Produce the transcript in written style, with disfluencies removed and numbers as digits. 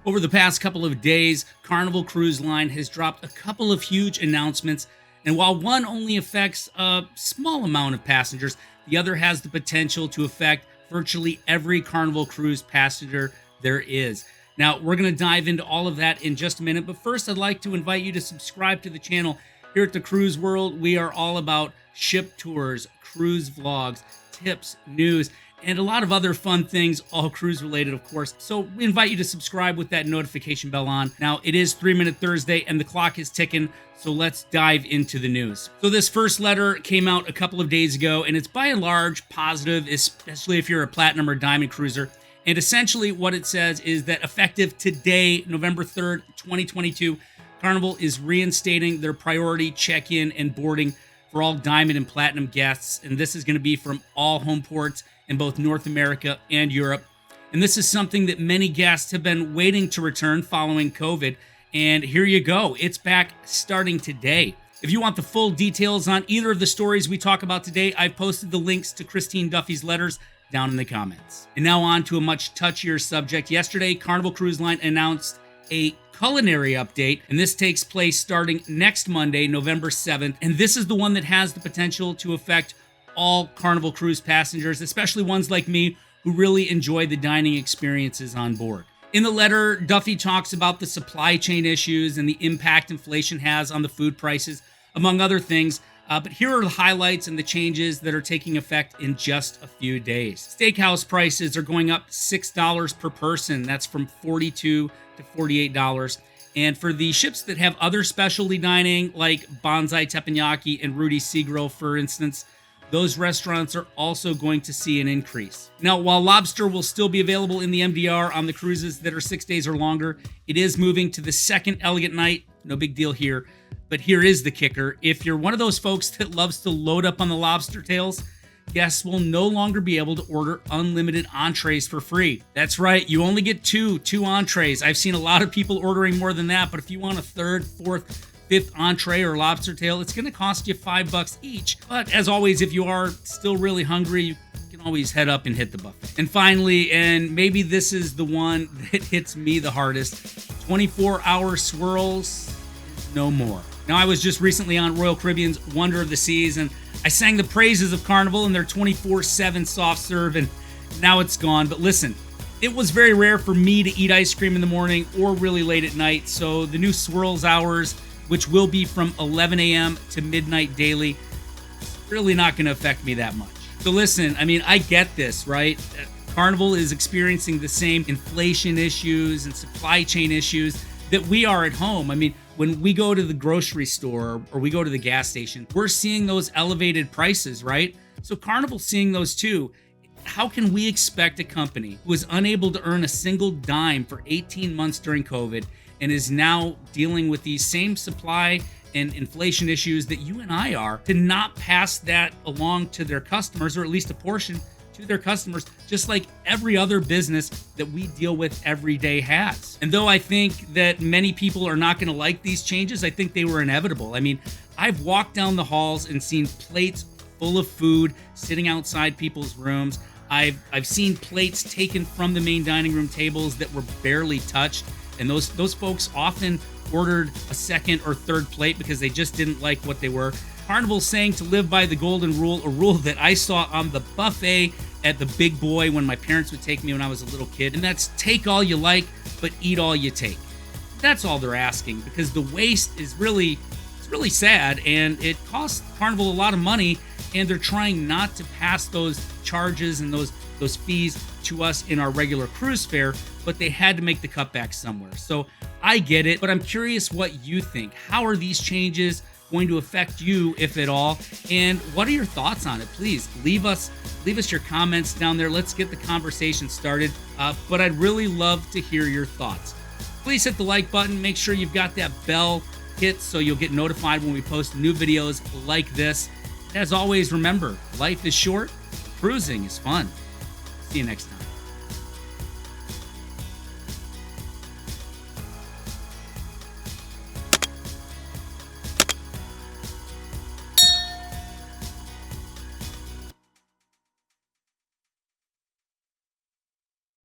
Over the past couple of days, Carnival Cruise Line has dropped a couple of huge announcements, and while one only affects a small amount of passengers, the other has the potential to affect virtually every Carnival Cruise passenger there is. Now, we're going to dive into all of that in just a minute, but first I'd like to invite you to subscribe to the channel. Here at the Cruise World, we are all about ship tours, cruise vlogs, tips, news, and a lot of other fun things, all cruise related, of course. So we invite you to subscribe with that notification bell on. Now, it is 3 Minute Thursday and the clock is ticking, so let's dive into the news. So this first letter came out a couple of days ago, and it's by and large positive, especially if you're a platinum or diamond cruiser. And essentially what it says is that effective today, November 3rd, 2022, Carnival is reinstating their priority check-in and boarding for all diamond and platinum guests, and this is going to be from all home ports in both North America and Europe. And this is something that many guests have been waiting to return following COVID, and here you go. It's back starting today. If you want the full details on either of the stories we talk about today, I've posted the links to Christine Duffy's letters down in the comments. And now on to a much touchier subject. Yesterday, Carnival Cruise Line announced a Culinary update, and this takes place starting next Monday, November 7th, and this is the one that has the potential to affect all Carnival Cruise passengers, especially ones like me who really enjoy the dining experiences on board. In the letter, Duffy talks about the supply chain issues and the impact inflation has on the food prices, among other things. But here are the highlights and the changes that are taking effect in just a few days. Steakhouse prices are going up $6 per person. That's from $42 to $48. And for the ships that have other specialty dining, like Bonsai Teppanyaki and Rudy Seagrill, for instance, those restaurants are also going to see an increase. Now, while lobster will still be available in the MDR on the cruises that are 6 days or longer, it is moving to the second elegant night. No big deal here. But here is the kicker. If you're one of those folks that loves to load up on the lobster tails, guests will no longer be able to order unlimited entrees for free. That's right, you only get two entrees. I've seen a lot of people ordering more than that, but if you want a third, fourth, fifth entree or lobster tail, it's going to cost you $5 each. But as always, if you are still really hungry, you can always head up and hit the buffet. And finally, and maybe this is the one that hits me the hardest, 24-hour swirls is no more. Now, I was just recently on Royal Caribbean's Wonder of the Seas, and I sang the praises of Carnival and their 24/7 soft serve, and now it's gone. But listen, it was very rare for me to eat ice cream in the morning or really late at night, so the new Swirls hours, which will be from 11 a.m. to midnight daily, it's really not going to affect me that much. So listen, I mean, I get this, right? Carnival is experiencing the same inflation issues and supply chain issues that we are at home. I mean, when we go to the grocery store or we go to the gas station, we're seeing those elevated prices, right? So Carnival's seeing those too. How can we expect a company who was unable to earn a single dime for 18 months during COVID and is now dealing with these same supply and inflation issues that you and I are, to not pass that along to their customers, or at least a portion to their customers, just like every other business that we deal with every day has? And though I think that many people are not going to like these changes, I think they were inevitable. I mean, I've walked down the halls and seen plates full of food sitting outside people's rooms. I've seen plates taken from the main dining room tables that were barely touched, and those folks often ordered a second or third plate because they just didn't like what they were. Carnival's saying to live by the golden rule, a rule that I saw on the buffet at the Big Boy when my parents would take me when I was a little kid, and that's take all you like, but eat all you take. That's all they're asking, because the waste is really sad, and it costs Carnival a lot of money, and they're trying not to pass those charges and those fees to us in our regular cruise fare, but they had to make the cutback somewhere. So I get it, but I'm curious what you think. How are these changes going to affect you, if at all? And what are your thoughts on it? Please leave us your comments down there. Let's get the conversation started. But I'd really love to hear your thoughts. Please hit the like button. Make sure you've got that bell hit so you'll get notified when we post new videos like this. As always, remember, life is short, cruising is fun. See you next time.